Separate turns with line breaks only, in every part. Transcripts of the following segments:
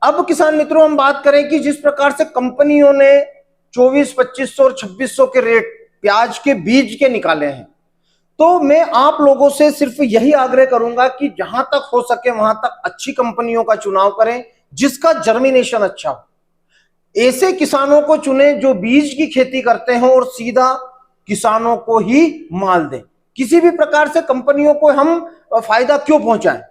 अब किसान मित्रों हम बात करें कि जिस प्रकार से कंपनियों ने 2400-2500 और 2600 के रेट प्याज के बीज के निकाले हैं, तो मैं आप लोगों से सिर्फ यही आग्रह करूंगा कि जहां तक हो सके वहां तक अच्छी कंपनियों का चुनाव करें जिसका जर्मिनेशन अच्छा हो। ऐसे किसानों को चुने जो बीज की खेती करते हैं और सीधा किसानों को ही माल दें। किसी भी प्रकार से कंपनियों को हम फायदा क्यों पहुंचाएं?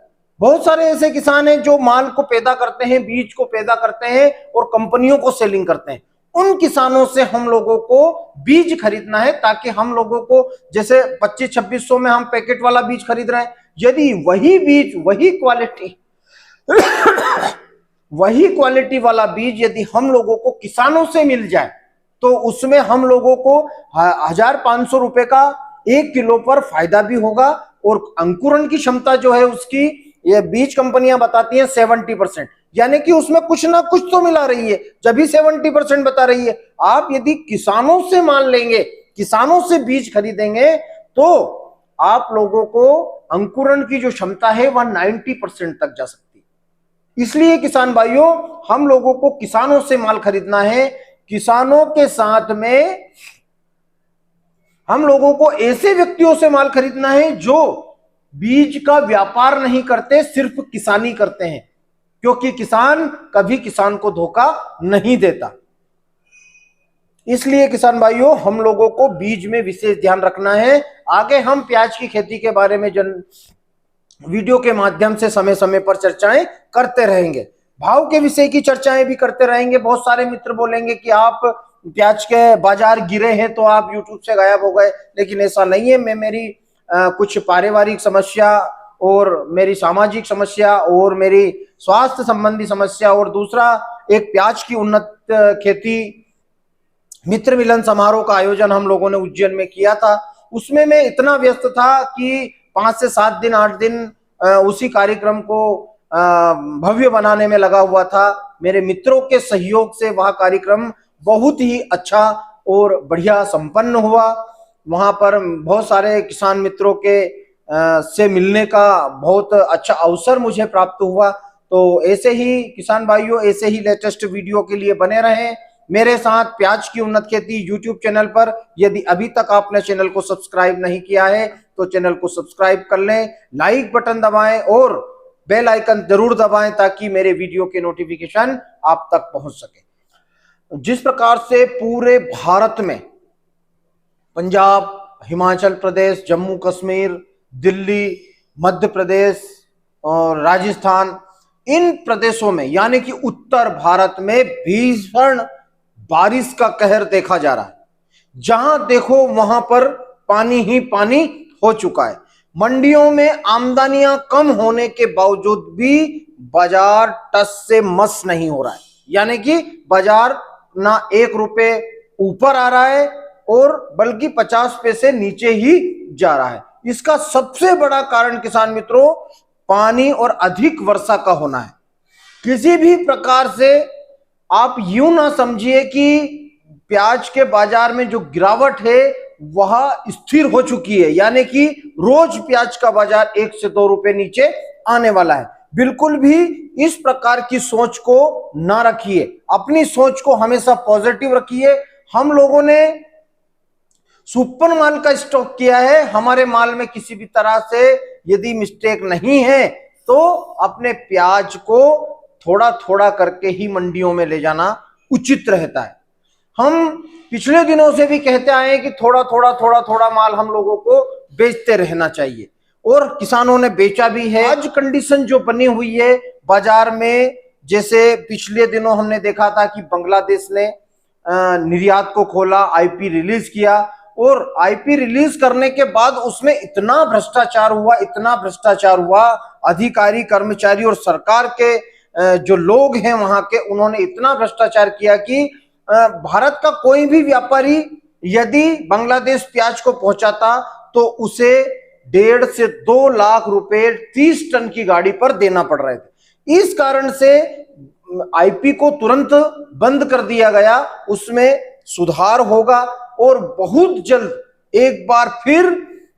बहुत सारे ऐसे किसान हैं जो माल को पैदा करते हैं, बीज को पैदा करते हैं और कंपनियों को सेलिंग करते हैं। उन किसानों से हम लोगों को बीज खरीदना है ताकि हम लोगों को, जैसे 2500-2600 में हम पैकेट वाला बीज खरीद रहे हैं, यदि वही बीज वही क्वालिटी वाला बीज यदि हम लोगों को किसानों से मिल जाए तो उसमें हम लोगों को 1500 रुपए का 1 किलो पर फायदा भी होगा। और अंकुरण की क्षमता जो है उसकी, ये बीज कंपनियां बताती हैं 70%, यानी कि उसमें कुछ ना कुछ तो मिला रही है, जब भी 70% बता रही है। आप यदि किसानों से मान लेंगे, किसानों से बीज खरीदेंगे, तो आप लोगों को अंकुरण की जो क्षमता है वह 90% तक जा सकती है। इसलिए किसान भाइयों, हम लोगों को किसानों से माल खरीदना है। किसानों के साथ में हम लोगों को ऐसे व्यक्तियों से माल खरीदना है जो बीज का व्यापार नहीं करते, सिर्फ किसानी करते हैं, क्योंकि किसान कभी किसान को धोखा नहीं देता। इसलिए किसान भाइयों, हम लोगों को बीज में विशेष ध्यान रखना है। आगे हम प्याज की खेती के बारे में वीडियो के माध्यम से समय समय पर चर्चाएं करते रहेंगे, भाव के विषय की चर्चाएं भी करते रहेंगे। बहुत सारे मित्र बोलेंगे कि आप प्याज के बाजार गिरे हैं तो आप यूट्यूब से गायब हो गए, लेकिन ऐसा नहीं है। मैं मेरी कुछ पारिवारिक समस्या और मेरी सामाजिक समस्या और मेरी स्वास्थ्य संबंधी समस्या और दूसरा एक प्याज की उन्नत खेती मित्र मिलन समारोह का आयोजन हम लोगों ने उज्जैन में किया था। उसमें मैं इतना व्यस्त था कि 5 से 7 दिन 8 दिन उसी कार्यक्रम को भव्य बनाने में लगा हुआ था। मेरे मित्रों के सहयोग से वह कार्यक्रम बहुत ही अच्छा और बढ़िया संपन्न हुआ। वहां पर बहुत सारे किसान मित्रों के से मिलने का बहुत अच्छा अवसर मुझे प्राप्त हुआ। तो ऐसे ही किसान भाइयों, ऐसे ही लेटेस्ट वीडियो के लिए बने रहें मेरे साथ प्याज की उन्नत खेती यूट्यूब चैनल पर। यदि अभी तक आपने चैनल को सब्सक्राइब नहीं किया है तो चैनल को सब्सक्राइब कर लें, लाइक बटन दबाएं और बेल आइकन जरूर दबाएं ताकि मेरे वीडियो के नोटिफिकेशन आप तक पहुंच सके। जिस प्रकार से पूरे भारत में पंजाब, हिमाचल प्रदेश, जम्मू कश्मीर, दिल्ली, मध्य प्रदेश और राजस्थान, इन प्रदेशों में यानी कि उत्तर भारत में भीषण बारिश का कहर देखा जा रहा है। जहां देखो वहां पर पानी ही पानी हो चुका है। मंडियों में आमदनियां कम होने के बावजूद भी बाजार टस से मस नहीं हो रहा है, यानी कि बाजार ना 1 रुपए ऊपर आ रहा है और बल्कि 50 पैसे नीचे ही जा रहा है। इसका सबसे बड़ा कारण किसान मित्रों पानी और अधिक वर्षा का होना है। किसी भी प्रकार से आप यूं ना समझिए कि प्याज के बाजार में जो गिरावट है वह स्थिर हो चुकी है, यानी कि रोज प्याज का बाजार 1 से 2 रुपए नीचे आने वाला है। बिल्कुल भी इस प्रकार की सोच को ना रखिए, अपनी सोच को हमेशा पॉजिटिव रखिए। हम लोगों ने सुपर माल का स्टॉक किया है, हमारे माल में किसी भी तरह से यदि मिस्टेक नहीं है तो अपने प्याज को थोड़ा थोड़ा करके ही मंडियों में ले जाना उचित रहता है। हम पिछले दिनों से भी कहते आए हैं कि थोड़ा थोड़ा माल हम लोगों को बेचते रहना चाहिए और किसानों ने बेचा भी है। आज कंडीशन जो बनी हुई है बाजार में, जैसे पिछले दिनों हमने देखा था कि बांग्लादेश ने निर्यात को खोला, आईपी रिलीज किया और आईपी रिलीज करने के बाद उसमें इतना भ्रष्टाचार हुआ, अधिकारी, कर्मचारी और सरकार के जो लोग हैं वहां के, उन्होंने इतना भ्रष्टाचार किया कि भारत का कोई भी व्यापारी यदि बांग्लादेश प्याज को पहुंचाता तो उसे 1.5 से 2 लाख रुपए 30 टन की गाड़ी पर देना पड़ रहे थे। इस कारण से आईपी को तुरंत बंद कर दिया गया। उसमें सुधार होगा और बहुत जल्द एक बार फिर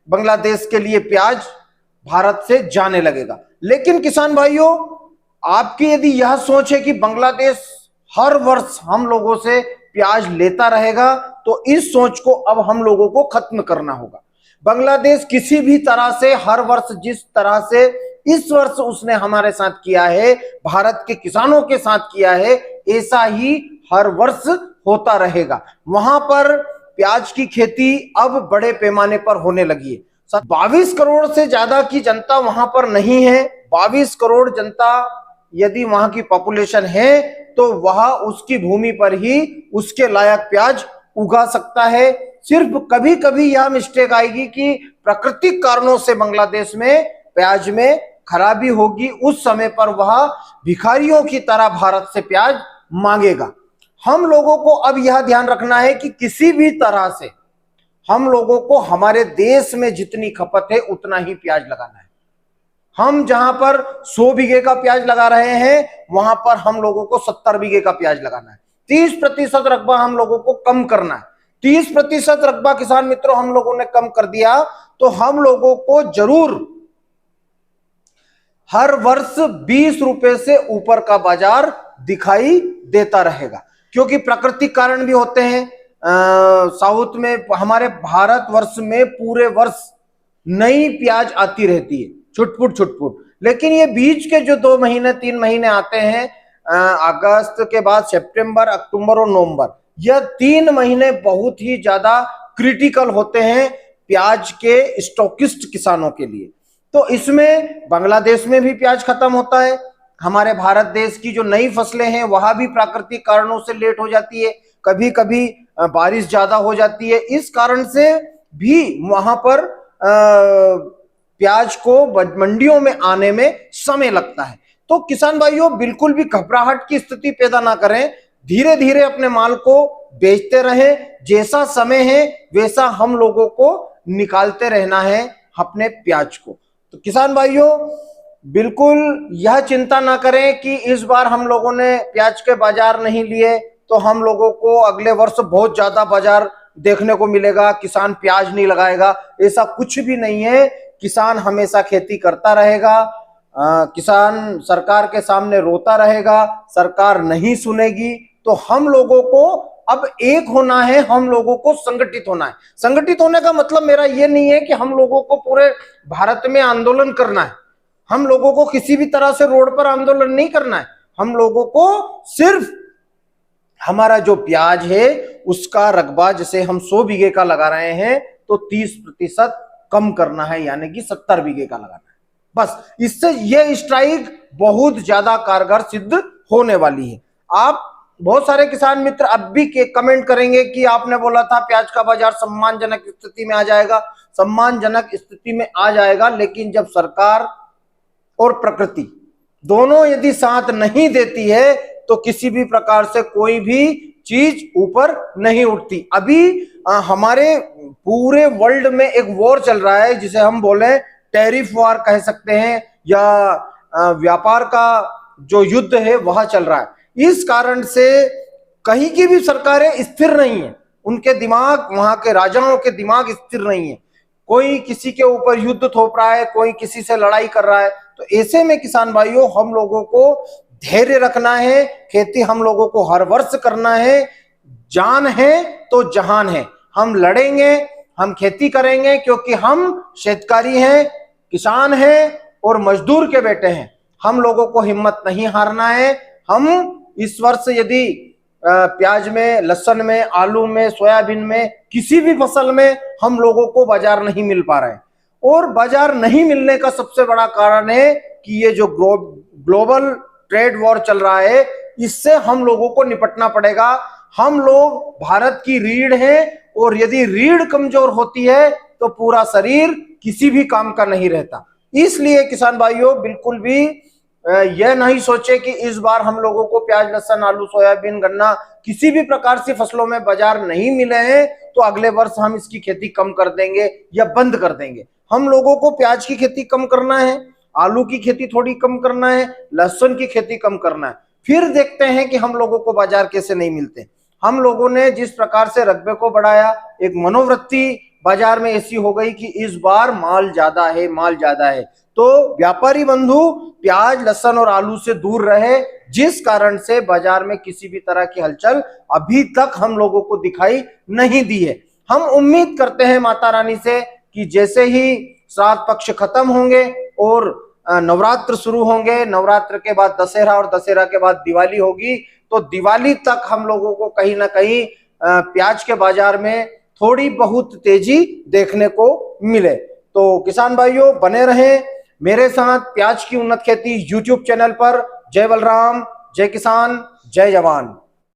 बांग्लादेश के लिए प्याज भारत से जाने लगेगा। लेकिन किसान भाइयों, आपकी यदि यह सोच है कि बांग्लादेश हर वर्ष हम लोगों से प्याज लेता रहेगा, तो इस सोच को अब हम लोगों को खत्म करना होगा। बांग्लादेश किसी भी तरह से हर वर्ष जिस तरह से इस वर्ष उसने हमारे साथ किया है, भारत के किसानों के साथ किया है, ऐसा ही हर वर्ष होता रहेगा। वहां पर प्याज की खेती अब बड़े पैमाने पर होने लगी है। 22 करोड़ से ज्यादा की जनता वहां पर नहीं है। 22 करोड़ जनता यदि वहां की पॉपुलेशन है तो वह उसकी भूमि पर ही उसके लायक प्याज उगा सकता है। सिर्फ कभी कभी यह मिस्टेक आएगी कि प्राकृतिक कारणों से बांग्लादेश में प्याज में खराबी होगी, उस समय पर वह भिखारियों की तरह भारत से प्याज मांगेगा। हम लोगों को अब यह ध्यान रखना है कि किसी भी तरह से हम लोगों को हमारे देश में जितनी खपत है उतना ही प्याज लगाना है। हम जहां पर 100 बीघे का प्याज लगा रहे हैं, वहां पर हम लोगों को 70 बीघे का प्याज लगाना है। 30% रकबा हम लोगों को कम करना है। 30% रकबा किसान मित्रों हम लोगों ने कम कर दिया तो हम लोगों को जरूर हर वर्ष 20 रुपए से ऊपर का बाजार दिखाई देता रहेगा, क्योंकि प्राकृतिक कारण भी होते हैं। साउथ में हमारे भारतवर्ष में पूरे वर्ष नई प्याज आती रहती है, छुटपुट छुटपुट, लेकिन ये बीच के जो 2 महीने 3 महीने आते हैं, अगस्त के बाद सितंबर, अक्टूबर और नवंबर, यह 3 महीने बहुत ही ज्यादा क्रिटिकल होते हैं प्याज के स्टॉकिस्ट किसानों के लिए। तो इसमें बांग्लादेश में भी प्याज खत्म होता है। हमारे भारत देश की जो नई फसलें हैं वहां भी प्राकृतिक कारणों से लेट हो जाती है, कभी कभी बारिश ज्यादा हो जाती है, इस कारण से भी वहां पर प्याज को मंडियों में आने में समय लगता है। तो किसान भाइयों बिल्कुल भी घबराहट की स्थिति पैदा ना करें, धीरे धीरे अपने माल को बेचते रहें। जैसा समय है वैसा हम लोगों को निकालते रहना है अपने प्याज को। तो किसान भाइयों बिल्कुल यह चिंता ना करें कि इस बार हम लोगों ने प्याज के बाजार नहीं लिए तो हम लोगों को अगले वर्ष बहुत ज्यादा बाजार देखने को मिलेगा, किसान प्याज नहीं लगाएगा। ऐसा कुछ भी नहीं है। किसान हमेशा खेती करता रहेगा, किसान सरकार के सामने रोता रहेगा, सरकार नहीं सुनेगी। तो हम लोगों को अब एक होना है, हम लोगों को संगठित होना है। संगठित होने का मतलब मेरा ये नहीं है कि हम लोगों को पूरे भारत में आंदोलन करना है, हम लोगों को किसी भी तरह से रोड पर आंदोलन नहीं करना है। हम लोगों को सिर्फ हमारा जो प्याज है उसका रकबा, जैसे हम 100 बीघे का लगा रहे हैं तो 30% कम करना है, यानी कि 70 बीघे का लगाना है। बस इससे यह स्ट्राइक बहुत ज्यादा कारगर सिद्ध होने वाली है। आप बहुत सारे किसान मित्र अब भी कमेंट करेंगे कि आपने बोला था प्याज का बाजार सम्मानजनक स्थिति में आ जाएगा। सम्मानजनक स्थिति में आ जाएगा, लेकिन जब सरकार और प्रकृति दोनों यदि साथ नहीं देती है तो किसी भी प्रकार से कोई भी चीज ऊपर नहीं उठती। अभी हमारे पूरे वर्ल्ड में एक वॉर चल रहा है, जिसे हम बोले टैरिफ वॉर कह सकते हैं, या व्यापार का जो युद्ध है वह चल रहा है। इस कारण से कहीं की भी सरकारें स्थिर नहीं है, उनके दिमाग, वहां के राजाओं के दिमाग स्थिर नहीं है। कोई किसी के ऊपर युद्ध थोप रहा है, कोई किसी से लड़ाई कर रहा है। तो ऐसे में किसान भाइयों हम लोगों को धैर्य रखना है, खेती हम लोगों को हर वर्ष करना है। जान है तो जहान है, हम लड़ेंगे, हम खेती करेंगे, क्योंकि हम शेतकारी हैं, किसान हैं और मजदूर के बेटे हैं। हम लोगों को हिम्मत नहीं हारना है। हम इस वर्ष यदि प्याज में, लहसुन में, आलू में, सोयाबीन में, किसी भी फसल में हम लोगों को बाजार नहीं मिल पा रहे हैं, और बाजार नहीं मिलने का सबसे बड़ा कारण है कि ये जो ग्लोबल ट्रेड वॉर चल रहा है, इससे हम लोगों को निपटना पड़ेगा। हम लोग भारत की रीढ़ हैं, और यदि रीढ़ कमजोर होती है तो पूरा शरीर किसी भी काम का नहीं रहता। इसलिए किसान भाइयों बिल्कुल भी यह नहीं सोचे कि इस बार हम लोगों को प्याज, लहसुन, आलू, सोयाबीन, गन्ना, किसी भी प्रकार से फसलों में बाजार नहीं मिले हैं तो अगले वर्ष हम इसकी खेती कम कर देंगे या बंद कर देंगे। हम लोगों को प्याज की खेती कम करना है, आलू की खेती थोड़ी कम करना है, लहसुन की खेती कम करना है, फिर देखते हैं कि हम लोगों को बाजार कैसे नहीं मिलते। हम लोगों ने जिस प्रकार से रकबे को बढ़ाया, एक मनोवृत्ति बाजार में ऐसी हो गई कि इस बार माल ज्यादा है, माल ज्यादा है। तो व्यापारी बंधु प्याज, लहसुन और आलू से दूर रहे, जिस कारण से बाजार में किसी भी तरह की हलचल अभी तक हम लोगों को दिखाई नहीं दी है। हम उम्मीद करते हैं माता रानी से कि जैसे ही श्राद्ध पक्ष खत्म होंगे और नवरात्र शुरू होंगे, नवरात्र के बाद दशहरा और दशहरा के बाद दिवाली होगी, तो दिवाली तक हम लोगों को कहीं ना कहीं प्याज के बाजार में थोड़ी बहुत तेजी देखने को मिले। तो किसान भाइयों बने रहें मेरे साथ प्याज की उन्नत खेती यूट्यूब चैनल पर। जय बलराम, जय किसान, जय जवान।